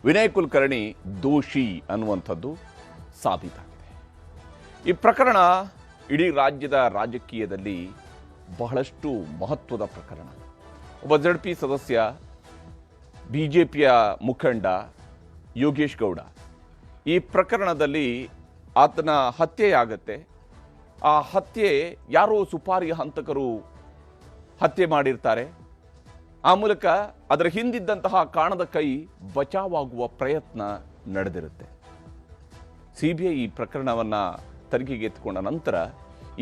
ವಿನಯ್ ಕುಲಕರ್ಣಿ ದೋಷಿ ಅನ್ನುವಂಥದ್ದು ಸಾಬೀತಾಗಿದೆ. ಈ ಪ್ರಕರಣ ಇಡೀ ರಾಜ್ಯದ ರಾಜಕೀಯದಲ್ಲಿ ಬಹಳಷ್ಟು ಮಹತ್ವದ ಪ್ರಕರಣ. ಒಬ್ಬ ZP ಸದಸ್ಯ, BJPಯ ಮುಖಂಡ ಯೋಗೇಶ್ ಗೌಡ, ಈ ಪ್ರಕರಣದಲ್ಲಿ ಆತನ ಹತ್ಯೆಯಾಗತ್ತೆ. ಆ ಹತ್ಯೆ ಯಾರೋ ಸುಪಾರಿ ಹಂತಕರು ಹತ್ಯೆ ಮಾಡಿರ್ತಾರೆ. ಆ ಮೂಲಕ ಅದರ ಹಿಂದಿದ್ದಂತಹ ಕಾಣದ ಕೈ ಬಚಾವಾಗುವ ಪ್ರಯತ್ನ ನಡೆದಿರುತ್ತೆ. CBI ಈ ಪ್ರಕರಣವನ್ನು ತನಿಖೆಗೆ ಎತ್ತಿಕೊಂಡ ನಂತರ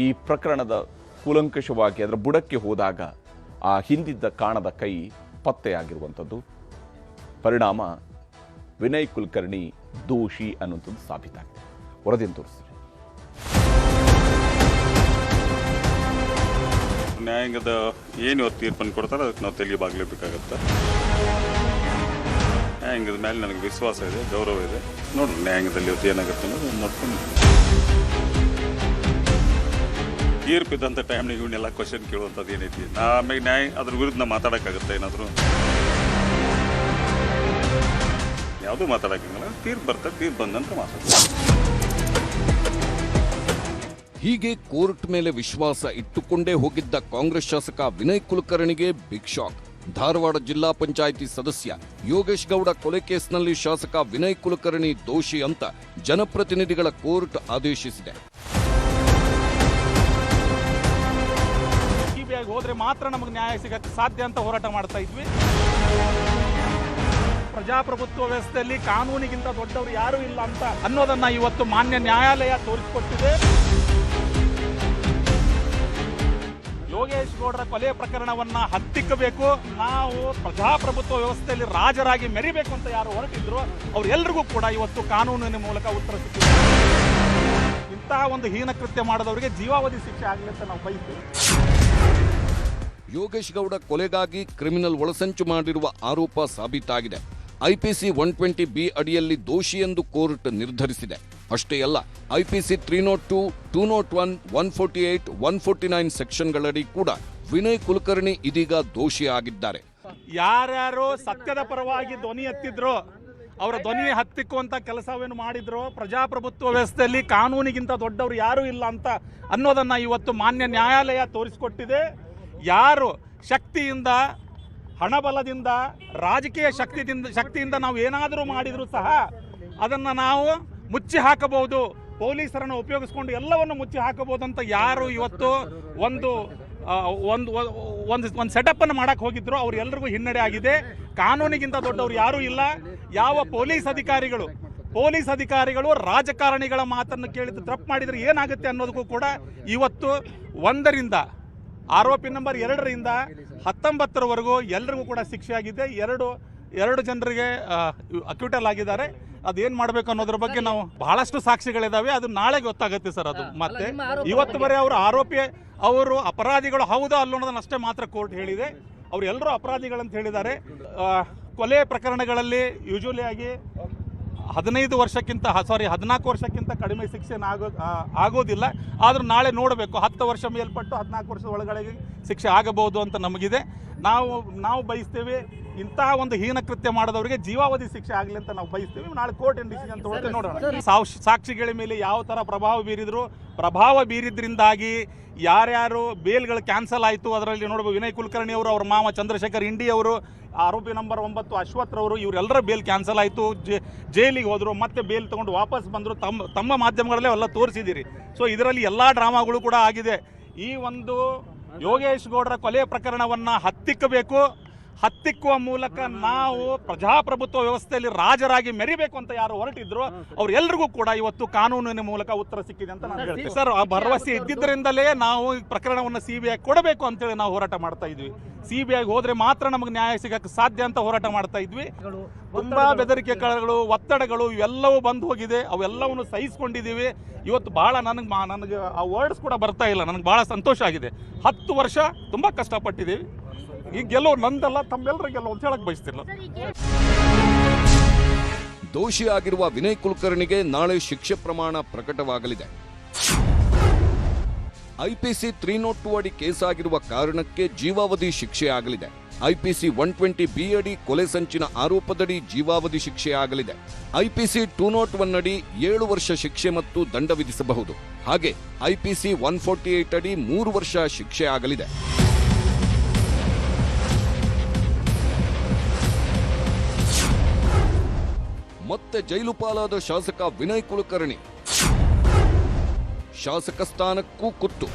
ಈ ಪ್ರಕರಣದ ಕೂಲಂಕಷವಾಗಿ ಅದರ ಬುಡಕ್ಕೆ ಹೋದಾಗ ಆ ಹಿಂದಿದ್ದ ಕಾಣದ ಕೈ ಪತ್ತೆಯಾಗಿರುವಂಥದ್ದು. ಪರಿಣಾಮ ವಿನಯ್ ಕುಲಕರ್ಣಿ ದೋಷಿ ಅನ್ನುವಂಥದ್ದು ಸಾಬೀತಾಗಿದೆ. ವರದಿಯನ್ನು ತೋರಿಸ್ತಾರೆ. ನ್ಯಾಯಾಂಗದ ಏನು ಇವತ್ತು ತೀರ್ಪನ್ನು ಕೊಡ್ತಾರೆ ಅದಕ್ಕೆ ನಾವು ತೆಲಿಯಬಾಗಲೇಬೇಕಾಗತ್ತೆ. ನ್ಯಾಯಾಂಗದ ಮೇಲೆ ನನಗೆ ವಿಶ್ವಾಸ ಇದೆ, ಗೌರವ ಇದೆ. ನೋಡ್ರಿ ನ್ಯಾಯಾಂಗದಲ್ಲಿ ಇವತ್ತು ಏನಾಗುತ್ತೆ ಅನ್ನೋದು ನೋಡ್ಕೊಂಡು ತೀರ್ಪಿದ್ದಂಥ ಟೈಮ್ನಾಗ ಇವನ್ನೆಲ್ಲ ಕ್ವಶನ್ ಕೇಳುವಂಥದ್ದು ಏನೈತಿ, ಆಮೇಲೆ ನ್ಯಾಯ ಅದ್ರ ವಿರುದ್ಧ ನಾವು ಮಾತಾಡೋಕ್ಕಾಗುತ್ತೆ ಏನಾದರೂ? ಯಾವುದೂ ಮಾತಾಡೋಕ್ಕಾಗಲ್ಲ. ತೀರ್ಪು ಬರ್ತದೆ, ತೀರ್ಪು ಬಂದ ನಂತರ ಮಾತಾಡ್ತಾರೆ. ಹೀಗೆ ಕೋರ್ಟ್ ಮೇಲೆ ವಿಶ್ವಾಸ ಇಟ್ಟುಕೊಂಡೇ ಹೋಗಿದ್ದ ಕಾಂಗ್ರೆಸ್ ಶಾಸಕ ವಿನಯ್ ಕುಲಕರ್ಣಿಗೆ ಬಿಗ್ ಶಾಕ್. ಧಾರವಾಡ ಜಿಲ್ಲಾ ಪಂಚಾಯಿತಿ ಸದಸ್ಯ ಯೋಗೇಶ್ ಗೌಡ ಕೊಲೆ ಕೇಸ್ನಲ್ಲಿ ಶಾಸಕ ವಿನಯ್ ಕುಲಕರ್ಣಿ ದೋಷಿ ಅಂತ ಜನಪ್ರತಿನಿಧಿಗಳ ಕೋರ್ಟ್ ಆದೇಶಿಸಿದೆ. ಹೋದ್ರೆ ಮಾತ್ರ ನಮಗೆ ನ್ಯಾಯ ಸಿಗಕ್ಕೆ ಸಾಧ್ಯ ಅಂತ ಹೋರಾಟ ಮಾಡ್ತಾ ಇದ್ವಿ. ಪ್ರಜಾಪ್ರಭುತ್ವ ವ್ಯವಸ್ಥೆಯಲ್ಲಿ ಕಾನೂನಿಗಿಂತ ದೊಡ್ಡವರು ಯಾರೂ ಇಲ್ಲ ಅಂತ ಅನ್ನೋದನ್ನ ಇವತ್ತು ಮಾನ್ಯ ನ್ಯಾಯಾಲಯ ತೋರಿಸಿಕೊಟ್ಟಿದೆ. ಯೋಗೇಶ್ ಗೌಡರ ಕೊಲೆ ಪ್ರಕರಣವನ್ನ ಹತ್ತಿಕ್ಕಬೇಕು, ನಾವು ಪ್ರಜಾಪ್ರಭುತ್ವ ವ್ಯವಸ್ಥೆಯಲ್ಲಿ ರಾಜರಾಗಿ ಮೆರಿಬೇಕು ಅಂತ ಯಾರು ಹೊರಟಿದ್ರು ಅವ್ರೆಲ್ರಿಗೂ ಕೂಡ ಇವತ್ತು ಕಾನೂನಿನ ಮೂಲಕ ಉತ್ತರ ಸಿಕ್ಕಿದೆ. ಇಂತಹ ಒಂದು ಹೀನ ಕೃತ್ಯ ಮಾಡಿದವರಿಗೆ ಜೀವಾವಧಿ ಶಿಕ್ಷೆ ಆಗಲಿ ಅಂತ ನಾವು ಬಯಸ್ತೀವಿ. ಯೋಗೇಶ್ ಗೌಡ ಕೊಲೆಗಾಗಿ ಕ್ರಿಮಿನಲ್ ಒಳಸಂಚು ಮಾಡಿರುವ ಆರೋಪ ಸಾಬೀತಾಗಿದೆ. IPC 120B ಅಡಿಯಲ್ಲಿ ದೋಷಿ ಎಂದು ಕೋರ್ಟ್ ನಿರ್ಧರಿಸಿದೆ. ಅಷ್ಟೇ ಅಲ್ಲ, IPC 302, 201, 148, 149 ಸೆಕ್ಷನ್ಗಳಡಿ ಕೂಡ ವಿನಯ್ ಕುಲಕರ್ಣಿ ಇದೀಗ ದೋಷಿ ಆಗಿದ್ದಾರೆ. ಯಾರ್ಯಾರು ಸತ್ಯದ ಪರವಾಗಿ ಧ್ವನಿ ಎತ್ತಿದ್ರು, ಅವರ ಧ್ವನಿ ಹತ್ತಿಕ್ಕುವಂತ ಕೆಲಸವೇನು ಮಾಡಿದ್ರು, ಪ್ರಜಾಪ್ರಭುತ್ವ ವ್ಯವಸ್ಥೆಯಲ್ಲಿ ಕಾನೂನಿಗಿಂತ ದೊಡ್ಡವರು ಯಾರೂ ಇಲ್ಲ ಅಂತ ಅನ್ನೋದನ್ನ ಇವತ್ತು ಮಾನ್ಯ ನ್ಯಾಯಾಲಯ ತೋರಿಸಿಕೊಟ್ಟಿದೆ. ಯಾರು ಶಕ್ತಿಯಿಂದ, ಹಣಬಲದಿಂದ, ರಾಜಕೀಯ ಶಕ್ತಿಯಿಂದ ನಾವು ಏನಾದರೂ ಮಾಡಿದರೂ ಸಹ ಅದನ್ನು ನಾವು ಮುಚ್ಚಿ ಹಾಕಬಹುದು, ಪೊಲೀಸರನ್ನು ಉಪಯೋಗಿಸ್ಕೊಂಡು ಎಲ್ಲವನ್ನು ಮುಚ್ಚಿ ಹಾಕಬಹುದು ಅಂತ ಯಾರು ಇವತ್ತು ಒಂದು ಸೆಟಪ್ ಅನ್ನು ಮಾಡಕ್ಕೆ ಹೋಗಿದ್ರು ಅವ್ರೆಲ್ರಿಗೂ ಹಿನ್ನಡೆ ಆಗಿದೆ. ಕಾನೂನಿಗಿಂತ ದೊಡ್ಡವರು ಯಾರೂ ಇಲ್ಲ. ಯಾವ ಪೊಲೀಸ್ ಅಧಿಕಾರಿಗಳು ರಾಜಕಾರಣಿಗಳ ಮಾತನ್ನು ಕೇಳಿದ್ದು ತಪ್ಪು ಮಾಡಿದರೆ ಏನಾಗುತ್ತೆ ಅನ್ನೋದಕ್ಕೂ ಕೂಡ ಇವತ್ತು 1ರಿಂದ ಆರೋಪಿ ನಂಬರ್ 2ರಿಂದ 19ರವರೆಗೂ ಎಲ್ಲರಿಗೂ ಕೂಡ ಶಿಕ್ಷೆ ಆಗಿದೆ. ಎರಡು ಜನರಿಗೆ ಅಕ್ಯೂಟಲ್ ಆಗಿದ್ದಾರೆ. ಅದೇನು ಮಾಡಬೇಕು ಅನ್ನೋದ್ರ ಬಗ್ಗೆ ನಾವು ಬಹಳಷ್ಟು ಸಾಕ್ಷಿಗಳಿದಾವೆ. ಅದು ನಾಳೆ ಗೊತ್ತಾಗುತ್ತೆ ಸರ್. ಅದು ಮತ್ತೆ ಇವತ್ತು ಬರೀ ಅವರು ಅಪರಾಧಿಗಳು ಹೌದೋ ಅಲ್ಲೋ ಅನ್ನೋದನ್ನ ಅಷ್ಟೇ ಮಾತ್ರ ಕೋರ್ಟ್ ಹೇಳಿದೆ. ಅವ್ರು ಎಲ್ಲರೂ ಅಪರಾಧಿಗಳಂತ ಹೇಳಿದ್ದಾರೆ. ಕೊಲೆ ಪ್ರಕರಣಗಳಲ್ಲಿ ಯೂಶುವಲಿ ಆಗಿ 14 ವರ್ಷಕ್ಕಿಂತ ಕಡಿಮೆ ಶಿಕ್ಷೆ ಆಗೋದಿಲ್ಲ. ಆದರೂ ನಾಳೆ ನೋಡಬೇಕು, 10 ವರ್ಷ ಮೇಲ್ಪಟ್ಟು 14 ವರ್ಷದ ಒಳಗಡೆ ಶಿಕ್ಷೆ ಆಗಬಹುದು ಅಂತ ನಮಗಿದೆ. ನಾವು ಬಯಸ್ತೇವೆ ಇಂತಹ ಒಂದು ಹೀನ ಕೃತ್ಯ ಮಾಡಿದವರಿಗೆ ಜೀವಾವಧಿ ಶಿಕ್ಷೆ ಆಗಲಿ ಅಂತ ನಾವು ಬಯಸ್ತೇವೆ. ನಾಳೆ ಕೋರ್ಟ್ ಏನು ಡಿಸಿಷನ್ ತಗೊಳ್ತೇವೆ ನೋಡೋಣ. ಸಾಕ್ಷಿಗಳ ಮೇಲೆ ಯಾವ ಥರ ಪ್ರಭಾವ ಬೀರಿದ್ರಿಂದಾಗಿ ಯಾರ್ಯಾರು ಬೇಲ್ಗಳು ಕ್ಯಾನ್ಸಲ್ ಆಯಿತು ಅದರಲ್ಲಿ ನೋಡಬಹುದು. ವಿನಯ್ ಕುಲಕರ್ಣಿ ಅವರು, ಅವ್ರ ಮಾವ ಚಂದ್ರಶೇಖರ್ ಇಂಡಿ ಅವರು, ಆರೋಪಿ ನಂಬರ್ 9 ಅಶ್ವಥ್ ರವರು, ಇವರೆಲ್ಲರ ಬೇಲ್ ಕ್ಯಾನ್ಸಲ್ ಆಯಿತು. ಜೈಲಿಗೆ ಹೋದರು, ಮತ್ತೆ ಬೇಲ್ ತೊಗೊಂಡು ವಾಪಸ್ ಬಂದರು. ತಮ್ಮ ಮಾಧ್ಯಮಗಳಲ್ಲೇ ಎಲ್ಲ ತೋರಿಸಿದ್ದೀರಿ. ಸೊ ಇದರಲ್ಲಿ ಎಲ್ಲ ಡ್ರಾಮಾಗಳು ಕೂಡ ಆಗಿದೆ. ಈ ಒಂದು ಯೋಗೇಶ್ ಗೌಡರ ಕೊಲೆ ಪ್ರಕರಣವನ್ನು ಹತ್ತಿಕ್ಕುವ ಮೂಲಕ ನಾವು ಪ್ರಜಾಪ್ರಭುತ್ವ ವ್ಯವಸ್ಥೆಯಲ್ಲಿ ರಾಜರಾಗಿ ಮೆರಿಬೇಕು ಅಂತ ಯಾರು ಹೊರಟಿದ್ರು ಅವ್ರೆಲ್ರಿಗೂ ಕೂಡ ಇವತ್ತು ಕಾನೂನಿನ ಮೂಲಕ ಉತ್ತರ ಸಿಕ್ಕಿದೆ ಅಂತ ನಾನು ಹೇಳ್ತೀನಿ ಸರ್. ಆ ಭರವಸೆ ಇದ್ದಿದ್ದರಿಂದಲೇ ನಾವು ಈ ಪ್ರಕರಣವನ್ನು CBI ಕೊಡಬೇಕು ಅಂತೇಳಿ ನಾವು ಹೋರಾಟ ಮಾಡ್ತಾ ಇದ್ವಿ. CBI ಹೋದ್ರೆ ಮಾತ್ರ ನಮಗೆ ನ್ಯಾಯ ಸಿಗಕ್ಕೆ ಸಾಧ್ಯ ಅಂತ ಹೋರಾಟ ಮಾಡ್ತಾ ಇದ್ವಿ. ತುಂಬಾ ಬೆದರಿಕೆಗಳು, ಒತ್ತಡಗಳು ಇವೆಲ್ಲವೂ ಬಂದು ಹೋಗಿದೆ. ಅವೆಲ್ಲವನ್ನು ಸಹಿಸ್ಕೊಂಡಿದ್ದೀವಿ. ಇವತ್ತು ಬಹಳ ನನಗೆ ಆ ವರ್ಡ್ಸ್ ಕೂಡ ಬರ್ತಾ ಇಲ್ಲ. ನನಗೆ ಬಹಳ ಸಂತೋಷ ಆಗಿದೆ. 10 ವರ್ಷ ತುಂಬಾ ಕಷ್ಟಪಟ್ಟಿದ್ದೀವಿ. ಈ ಗೆಲುವು ನಂದಲ್ಲ, ತಮ್ಮೆಲ್ಲರ ಗೆಲುವು ಅಂತ ಹೇಳಕ್ ಬಯಸ್ತಿಲ್ಲ. ದೋಷಿಯಾಗಿರುವ ವಿನಯ್ ಕುಲಕರ್ಣಿಗೆ ನಾಳೆ ಶಿಕ್ಷೆ ಪ್ರಮಾಣ ಪ್ರಕಟವಾಗಲಿದೆ. IPC 302 ಅಡಿ ಕೇಸಾಗಿರುವ ಕಾರಣಕ್ಕೆ ಜೀವಾವಧಿ ಶಿಕ್ಷೆ ಆಗಲಿದೆ. ಐಪಿಸಿ 120B ಅಡಿ ಕೊಲೆ ಸಂಚಿನ ಆರೋಪದಡಿ ಜೀವಾವಧಿ ಶಿಕ್ಷೆಯಾಗಲಿದೆ. ಐಪಿಸಿ 201 ಅಡಿ 7 ವರ್ಷ ಶಿಕ್ಷೆ ಮತ್ತು ದಂಡ ವಿಧಿಸಬಹುದು. ಹಾಗೆ ಐಪಿಸಿ 148 ಅಡಿ 3 ವರ್ಷ ಶಿಕ್ಷೆ ಆಗಲಿದೆ. ಮತ್ತೆ ಜೈಲು ಪಾಲಾದ ಶಾಸಕ ವಿನಯ್ ಕುಲಕರ್ಣಿ. ಶಾಸಕ ಸ್ಥಾನಕ್ಕೂ ಕುತ್ತು.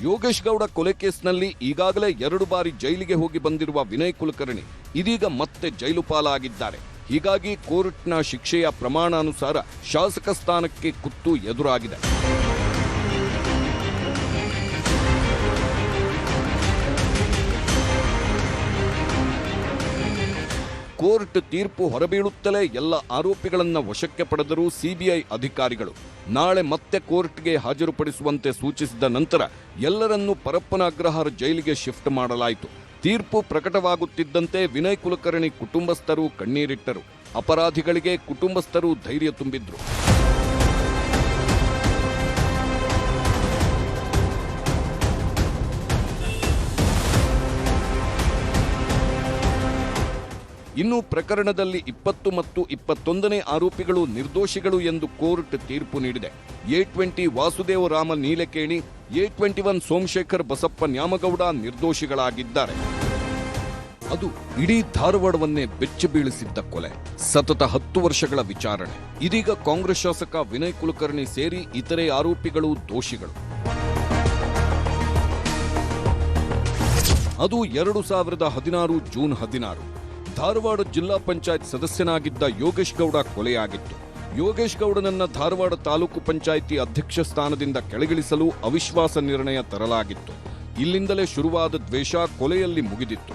ಯೋಗೇಶ್ ಗೌಡ ಕೊಲೆ ಕೇಸ್ನಲ್ಲಿ ಈಗಾಗಲೇ 2 ಬಾರಿ ಜೈಲಿಗೆ ಹೋಗಿ ಬಂದಿರುವ ವಿನಯ್ ಕುಲಕರ್ಣಿ ಇದೀಗ ಮತ್ತೆ ಜೈಲು ಪಾಲಾಗಿದ್ದಾರೆ. ಹೀಗಾಗಿ ಕೋರ್ಟ್ನ ಶಿಕ್ಷೆಯ ಪ್ರಮಾಣಾನುಸಾರ ಶಾಸಕ ಸ್ಥಾನಕ್ಕೆ ಕುತ್ತು ಎದುರಾಗಿದೆ. ಕೋರ್ಟ್ ತೀರ್ಪು ಹೊರಬೀಳುತ್ತಲೇ ಎಲ್ಲ ಆರೋಪಿಗಳನ್ನ ವಶಕ್ಕೆ ಪಡೆದರು ಸಿಬಿಐ ಅಧಿಕಾರಿಗಳು. ನಾಳೆ ಮತ್ತೆ ಕೋರ್ಟ್ಗೆ ಹಾಜರುಪಡಿಸುವಂತೆ ಸೂಚಿಸಿದ ನಂತರ ಎಲ್ಲರನ್ನೂ ಪರಪ್ಪನ ಅಗ್ರಹಾರ ಜೈಲಿಗೆ ಶಿಫ್ಟ್ ಮಾಡಲಾಯಿತು. ತೀರ್ಪು ಪ್ರಕಟವಾಗುತ್ತಿದ್ದಂತೆ ವಿನಯ್ ಕುಲಕರ್ಣಿ ಕುಟುಂಬಸ್ಥರು ಕಣ್ಣೀರಿಟ್ಟರು. ಅಪರಾಧಿಗಳಿಗೆ ಕುಟುಂಬಸ್ಥರು ಧೈರ್ಯ ತುಂಬಿದ್ರು. ಇನ್ನು ಪ್ರಕರಣದಲ್ಲಿ 20 ಮತ್ತು 21ನೇ ಆರೋಪಿಗಳು ನಿರ್ದೋಷಿಗಳು ಎಂದು ಕೋರ್ಟ್ ತೀರ್ಪು ನೀಡಿದೆ. A20 Vasudeva Rama ನೀಲಕೇಣಿ, A21 Somashekar Basappa Nyamagouda ನಿರ್ದೋಷಿಗಳಾಗಿದ್ದಾರೆ. ಅದು ಇಡೀ ಧಾರವಾಡವನ್ನೇ ಬೆಚ್ಚಿ ಬೀಳಿಸಿದ್ದ ಕೊಲೆ. ಸತತ 10 ವರ್ಷಗಳ ವಿಚಾರಣೆ. ಇದೀಗ ಕಾಂಗ್ರೆಸ್ ಶಾಸಕ ವಿನಯ್ ಕುಲಕರ್ಣಿ ಸೇರಿ ಇತರೆ ಆರೋಪಿಗಳು ದೋಷಿಗಳು. ಅದು 2016 ಜೂನ್ 16 ಧಾರವಾಡ ಜಿಲ್ಲಾ ಪಂಚಾಯತ್ ಸದಸ್ಯನಾಗಿದ್ದ ಯೋಗೇಶ್ ಗೌಡ ಕೊಲೆಯಾಗಿತ್ತು. ಯೋಗೇಶ್ ಗೌಡನನ್ನ ಧಾರವಾಡ ತಾಲೂಕು ಪಂಚಾಯಿತಿ ಅಧ್ಯಕ್ಷ ಸ್ಥಾನದಿಂದ ಕೆಳಗಿಳಿಸಲು ಅವಿಶ್ವಾಸ ನಿರ್ಣಯ ತರಲಾಗಿತ್ತು. ಇಲ್ಲಿಂದಲೇ ಶುರುವಾದ ದ್ವೇಷ ಕೊಲೆಯಲ್ಲಿ ಮುಗಿದಿತ್ತು.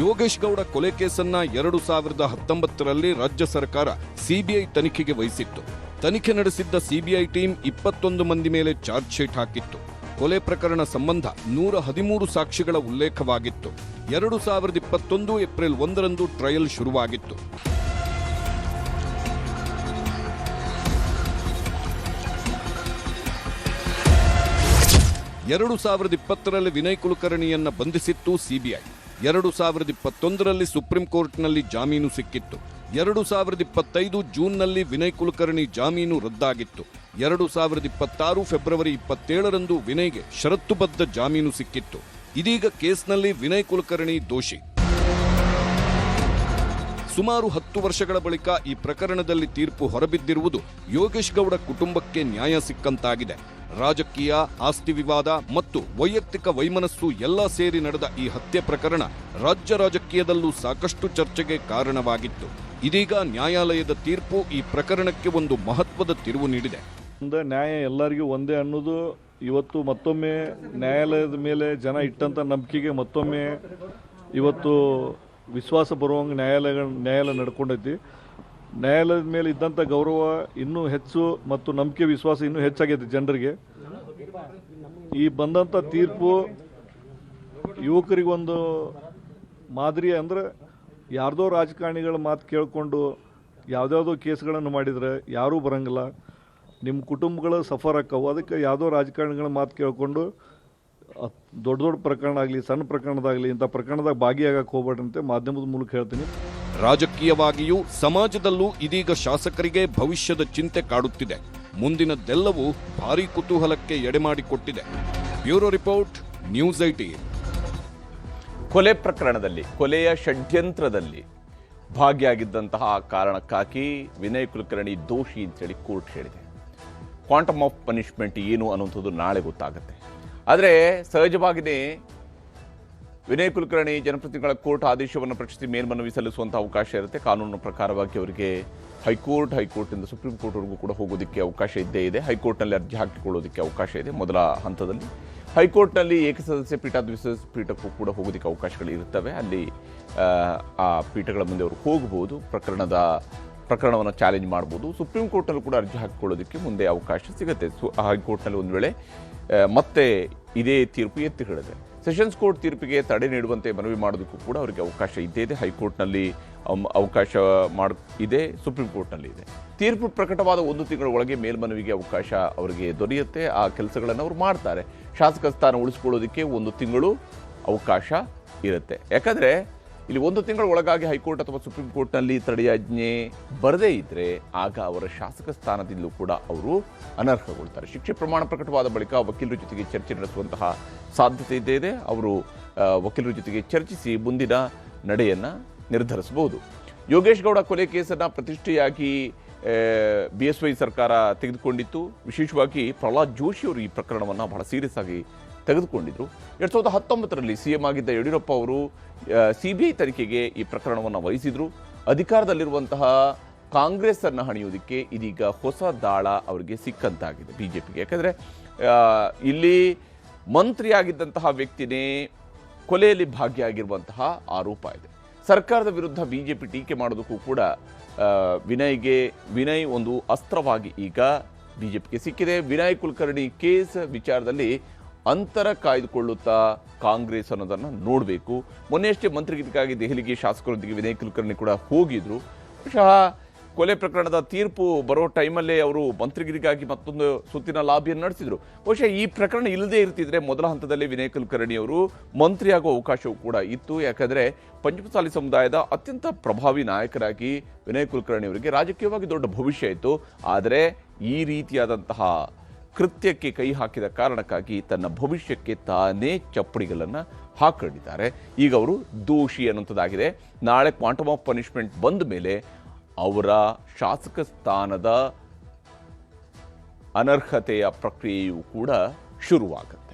ಯೋಗೇಶ್ ಗೌಡ ಕೊಲೆ ಕೇಸನ್ನ 2019ರಲ್ಲಿ ರಾಜ್ಯ ಸರ್ಕಾರ ಸಿಬಿಐ ತನಿಖೆಗೆ ವಹಿಸಿತ್ತು. ತನಿಖೆ ನಡೆಸಿದ್ದ ಸಿಬಿಐ ಟೀಮ್ 21 ಮಂದಿ ಮೇಲೆ ಚಾರ್ಜ್ ಶೀಟ್ ಹಾಕಿತ್ತು. ಕೊಲೆ ಪ್ರಕರಣ ಸಂಬಂಧ 113 ಸಾಕ್ಷಿಗಳ ಉಲ್ಲೇಖವಾಗಿತ್ತು. 2021 ಏಪ್ರಿಲ್ 1ರಂದು ಟ್ರಯಲ್ ಶುರುವಾಗಿತ್ತು. ಎರಡು 2020ರಲ್ಲಿ ವಿನಯ್ ಕುಲಕರ್ಣಿಯನ್ನ ಬಂಧಿಸಿತ್ತು ಸಿಬಿಐ. 2021ರಲ್ಲಿ ಸುಪ್ರೀಂ ಕೋರ್ಟ್ನಲ್ಲಿ ಜಾಮೀನು ಸಿಕ್ಕಿತ್ತು. 2025 ಜೂನ್ನಲ್ಲಿ ವಿನಯ್ ಕುಲಕರ್ಣಿ ಜಾಮೀನು ರದ್ದಾಗಿತ್ತು. 2026 ಫೆಬ್ರವರಿ 27ರಂದು ವಿನಯ್ಗೆ ಷರತ್ತುಬದ್ಧ ಜಾಮೀನು ಸಿಕ್ಕಿತ್ತು. ಇದೀಗ ಕೇಸ್ನಲ್ಲಿ ವಿನಯ್ ಕುಲಕರ್ಣಿ ದೋಷಿ. ಸುಮಾರು 10 ವರ್ಷಗಳ ಬಳಿಕ ಈ ಪ್ರಕರಣದಲ್ಲಿ ತೀರ್ಪು ಹೊರಬಿದ್ದಿರುವುದು ಯೋಗೇಶ್ ಗೌಡ ಕುಟುಂಬಕ್ಕೆ ನ್ಯಾಯ ಸಿಕ್ಕಂತಾಗಿದೆ. ರಾಜಕೀಯ, ಆಸ್ತಿ ವಿವಾದ ಮತ್ತು ವೈಯಕ್ತಿಕ ವೈಮನಸ್ಸು ಎಲ್ಲ ಸೇರಿ ನಡೆದ ಈ ಹತ್ಯೆ ಪ್ರಕರಣ ರಾಜ್ಯ ರಾಜಕೀಯದಲ್ಲೂ ಸಾಕಷ್ಟು ಚರ್ಚೆಗೆ ಕಾರಣವಾಗಿತ್ತು. ಇದೀಗ ನ್ಯಾಯಾಲಯದ ತೀರ್ಪು ಈ ಪ್ರಕರಣಕ್ಕೆ ಒಂದು ಮಹತ್ವದ ತಿರುವು ನೀಡಿದೆ. ನ್ಯಾಯ ಎಲ್ಲರಿಗೂ ಒಂದೇ ಅನ್ನೋದು ಇವತ್ತು ಮತ್ತೊಮ್ಮೆ ನ್ಯಾಯಾಲಯದ ಮೇಲೆ ಜನ ಇಟ್ಟಂಥ ನಂಬಿಕೆಗೆ ಮತ್ತೊಮ್ಮೆ ಇವತ್ತು ವಿಶ್ವಾಸ ಬರುವಂಗೆ ನ್ಯಾಯಾಲಯ ನಡ್ಕೊಂಡೈತಿ. ನ್ಯಾಯಾಲಯದ ಮೇಲೆ ಇದ್ದಂಥ ಗೌರವ ಇನ್ನೂ ಹೆಚ್ಚು ಮತ್ತು ನಂಬಿಕೆ ವಿಶ್ವಾಸ ಇನ್ನೂ ಹೆಚ್ಚಾಗೈತಿ ಜನರಿಗೆ. ಈ ಬಂದಂಥ ತೀರ್ಪು ಯುವಕರಿಗೊಂದು ಮಾದರಿ. ಅಂದರೆ ಯಾರ್ದೋ ರಾಜಕಾರಣಿಗಳ ಮಾತು ಕೇಳಿಕೊಂಡು ಯಾವುದ್ಯಾವುದೋ ಕೇಸ್ಗಳನ್ನು ಮಾಡಿದರೆ ಯಾರೂ ಬರೋಂಗಿಲ್ಲ. ನಿಮ್ಮ ಕುಟುಂಬಗಳು ಸಫರ್ ಆಕ್ಕವು. ಅದಕ್ಕೆ ಯಾವುದೋ ರಾಜಕಾರಣಿಗಳ ಮಾತು ಕೇಳಿಕೊಂಡು ದೊಡ್ಡ ದೊಡ್ಡ ಪ್ರಕರಣ ಆಗಲಿ, ಸಣ್ಣ ಪ್ರಕರಣದಾಗಲಿ, ಇಂಥ ಪ್ರಕರಣದಾಗ ಭಾಗಿಯಾಗಕ್ಕೆ ಹೋಗ್ಬೇಡ್ರಂತೆ ಮಾಧ್ಯಮದ ಮೂಲಕ ಹೇಳ್ತೀನಿ. ರಾಜಕೀಯವಾಗಿಯೂ ಸಮಾಜದಲ್ಲೂ ಇದೀಗ ಶಾಸಕರಿಗೆ ಭವಿಷ್ಯದ ಚಿಂತೆ ಕಾಡುತ್ತಿದೆ. ಮುಂದಿನದ್ದೆಲ್ಲವೂ ಭಾರೀ ಕುತೂಹಲಕ್ಕೆ ಎಡೆಮಾಡಿಕೊಟ್ಟಿದೆ. Bureau report, news 18. ಕೊಲೆ ಪ್ರಕರಣದಲ್ಲಿ, ಕೊಲೆಯ ಷಡ್ಯಂತ್ರದಲ್ಲಿ ಭಾಗಿಯಾಗಿದ್ದಂತಹ ಕಾರಣಕ್ಕಾಗಿ ವಿನಯ್ ಕುಲಕರ್ಣಿ ದೋಷಿ ಅಂತೇಳಿ ಕೋರ್ಟ್ ಹೇಳಿದೆ. ಕ್ವಾಂಟಮ್ ಆಫ್ ಪನಿಷ್ಮೆಂಟ್ ಏನು ಅನ್ನುವಂಥದ್ದು ನಾಳೆ ಗೊತ್ತಾಗುತ್ತೆ. ಆದರೆ ಸಹಜವಾಗಿಯೇ ವಿನಯ್ ಕುಲಕರ್ಣಿ ಜನಪ್ರತಿನಿಧಿಗಳ ಕೋರ್ಟ್ ಆದೇಶವನ್ನು ಪ್ರಶ್ನಿಸಿ ಮೇಲ್ಮನವಿ ಸಲ್ಲಿಸುವಂಥ ಅವಕಾಶ ಇರುತ್ತೆ. ಕಾನೂನು ಪ್ರಕಾರವಾಗಿ ಅವರಿಗೆ ಹೈಕೋರ್ಟಿಂದ ಸುಪ್ರೀಂ ಕೋರ್ಟ್ವರೆಗೂ ಕೂಡ ಹೋಗೋದಕ್ಕೆ ಅವಕಾಶ ಇದ್ದೇ ಇದೆ. ಹೈಕೋರ್ಟ್ನಲ್ಲಿ ಅರ್ಜಿ ಹಾಕಿಕೊಳ್ಳೋದಕ್ಕೆ ಅವಕಾಶ ಇದೆ. ಮೊದಲ ಹಂತದಲ್ಲಿ ಹೈಕೋರ್ಟ್ನಲ್ಲಿ ಏಕಸದಸ್ಯ ಪೀಠ, ದ್ವಿಸದಸ್ಯ ಪೀಠಕ್ಕೂ ಕೂಡ ಹೋಗೋದಕ್ಕೆ ಅವಕಾಶಗಳು ಇರ್ತವೆ. ಅಲ್ಲಿ ಆ ಪೀಠಗಳ ಮುಂದೆ ಅವರು ಹೋಗಬಹುದು, ಪ್ರಕರಣವನ್ನು ಚಾಲೆಂಜ್ ಮಾಡ್ಬೋದು. ಸುಪ್ರೀಂ ಕೋರ್ಟ್ನಲ್ಲಿ ಕೂಡ ಅರ್ಜಿ ಹಾಕಿಕೊಳ್ಳೋದಕ್ಕೆ ಮುಂದೆ ಅವಕಾಶ ಸಿಗುತ್ತೆ. ಹೈಕೋರ್ಟ್ನಲ್ಲಿ ಒಂದು ವೇಳೆ ಮತ್ತೆ ಇದೇ ತೀರ್ಪು ಎತ್ತಿ ಹಿಡಿದೆ. ಸೆಷನ್ಸ್ ಕೋರ್ಟ್ ತೀರ್ಪಿಗೆ ತಡೆ ನೀಡುವಂತೆ ಮನವಿ ಮಾಡೋದಕ್ಕೂ ಕೂಡ ಅವರಿಗೆ ಅವಕಾಶ ಇದ್ದೇ ಇದೆ. ಹೈಕೋರ್ಟ್ನಲ್ಲಿ ಅವಕಾಶ ಇದೆ, ಸುಪ್ರೀಂ ಕೋರ್ಟ್ನಲ್ಲಿ ಇದೆ. ತೀರ್ಪು ಪ್ರಕಟವಾದ 1 ತಿಂಗಳ ಒಳಗೆ ಮೇಲ್ಮನವಿಗೆ ಅವಕಾಶ ಅವರಿಗೆ ದೊರೆಯುತ್ತೆ. ಆ ಕೆಲಸಗಳನ್ನು ಅವರು ಮಾಡ್ತಾರೆ. ಶಾಸಕ ಸ್ಥಾನ ಉಳಿಸ್ಕೊಳ್ಳೋದಕ್ಕೆ 1 ತಿಂಗಳು ಅವಕಾಶ ಇರುತ್ತೆ. ಯಾಕಂದರೆ ಇಲ್ಲಿ 1 ತಿಂಗಳ ಒಳಗಾಗಿ ಹೈಕೋರ್ಟ್ ಅಥವಾ ಸುಪ್ರೀಂ ಕೋರ್ಟ್ನಲ್ಲಿ ತಡೆಯಾಜ್ಞೆ ಬರದೇ ಇದ್ದರೆ ಆಗ ಅವರ ಶಾಸಕ ಸ್ಥಾನದಿಂದಲೂ ಕೂಡ ಅವರು ಅನರ್ಹಗೊಳ್ತಾರೆ. ಶಿಕ್ಷೆ ಪ್ರಮಾಣ ಪ್ರಕಟವಾದ ಬಳಿಕ ವಕೀಲರ ಜೊತೆಗೆ ಚರ್ಚೆ ನಡೆಸುವಂತಹ ಸಾಧ್ಯತೆ ಇದೆ. ಅವರು ವಕೀಲರ ಜೊತೆಗೆ ಚರ್ಚಿಸಿ ಮುಂದಿನ ನಡೆಯನ್ನು ನಿರ್ಧರಿಸಬಹುದು. ಯೋಗೇಶ್ ಗೌಡ ಕೊಲೆ ಕೇಸನ್ನು ಪ್ರತಿಷ್ಠೆಯಾಗಿ BSY ಸರ್ಕಾರ ತೆಗೆದುಕೊಂಡಿತ್ತು. ವಿಶೇಷವಾಗಿ ಪ್ರಹ್ಲಾದ್ ಜೋಶಿ ಅವರು ಈ ಪ್ರಕರಣವನ್ನು ಬಹಳ ಸೀರಿಯಸ್ ಆಗಿ ತೆಗೆದುಕೊಂಡಿದ್ರು. 2019ರಲ್ಲಿ CM ಆಗಿದ್ದ ಯಡಿಯೂರಪ್ಪ ಅವರು CBI ತನಿಖೆಗೆ ಈ ಪ್ರಕರಣವನ್ನು ವಹಿಸಿದ್ರು. ಅಧಿಕಾರದಲ್ಲಿರುವಂತಹ ಕಾಂಗ್ರೆಸ್ ಅನ್ನು ಹಣಿಯುವುದಕ್ಕೆ ಇದೀಗ ಹೊಸ ದಾಳ ಅವರಿಗೆ ಸಿಕ್ಕಂತಾಗಿದೆ BJPಗೆ. ಯಾಕಂದರೆ ಇಲ್ಲಿ ಮಂತ್ರಿಯಾಗಿದ್ದಂತಹ ವ್ಯಕ್ತಿನೇ ಕೊಲೆಯಲ್ಲಿ ಭಾಗಿಯಾಗಿರುವಂತಹ ಆರೋಪ ಇದೆ. ಸರ್ಕಾರದ ವಿರುದ್ಧ BJP ಟೀಕೆ ಮಾಡೋದಕ್ಕೂ ಕೂಡ ವಿನಯ್ ಒಂದು ಅಸ್ತ್ರವಾಗಿ ಈಗ BJPಗೆ ಸಿಕ್ಕಿದೆ. ವಿನಯ್ ಕುಲಕರ್ಣಿ ಕೇಸ್ ವಿಚಾರದಲ್ಲಿ ಅಂತರ ಕಾಯ್ದುಕೊಳ್ಳುತ್ತಾ ಕಾಂಗ್ರೆಸ್ ಅನ್ನೋದನ್ನು ನೋಡಬೇಕು. ಮೊನ್ನೆಯಷ್ಟೇ ಮಂತ್ರಿಗಿರಿಗಾಗಿ ದೆಹಲಿಗೆ ಶಾಸಕರೊಂದಿಗೆ ವಿನಯ್ ಕುಲಕರ್ಣಿ ಕೂಡ ಹೋಗಿದ್ರು. ಬಹುಶಃ ಕೊಲೆ ಪ್ರಕರಣದ ತೀರ್ಪು ಬರೋ ಟೈಮಲ್ಲೇ ಅವರು ಮಂತ್ರಿಗಿರಿಗಾಗಿ ಮತ್ತೊಂದು ಸುತ್ತಿನ ಲಾಬಿಯನ್ನು ನಡೆಸಿದರು. ಬಹುಶಃ ಈ ಪ್ರಕರಣ ಇಲ್ಲದೇ ಇರ್ತಿದ್ರೆ ಮೊದಲ ಹಂತದಲ್ಲಿ ವಿನಯ್ ಕುಲಕರ್ಣಿ ಅವರು ಮಂತ್ರಿಯಾಗುವ ಅವಕಾಶವೂ ಕೂಡ ಇತ್ತು. ಯಾಕಂದರೆ ಪಂಚಮಸಾಲಿ ಸಮುದಾಯದ ಅತ್ಯಂತ ಪ್ರಭಾವಿ ನಾಯಕರಾಗಿ ವಿನಯ್ ಕುಲಕರ್ಣಿ ಅವರಿಗೆ ರಾಜಕೀಯವಾಗಿ ದೊಡ್ಡ ಭವಿಷ್ಯ ಇತ್ತು. ಆದರೆ ಈ ರೀತಿಯಾದಂತಹ ಕೃತ್ಯಕ್ಕೆ ಕೈ ಹಾಕಿದ ಕಾರಣಕ್ಕಾಗಿ ತನ್ನ ಭವಿಷ್ಯಕ್ಕೆ ತಾನೇ ಚಪ್ಪಡಿಗಳನ್ನು ಹಾಕೊಂಡಿದ್ದಾರೆ. ಈಗ ಅವರು ದೋಷಿ ಅನ್ನುವಂಥದ್ದಾಗಿದೆ. ನಾಳೆ ಕ್ವಾಂಟಮ್ ಆಫ್ ಪನಿಷ್ಮೆಂಟ್ ಬಂದ ಮೇಲೆ ಅವರ ಶಾಸಕ ಸ್ಥಾನದ ಅನರ್ಹತೆಯ ಪ್ರಕ್ರಿಯೆಯೂ ಕೂಡ ಶುರುವಾಗುತ್ತೆ.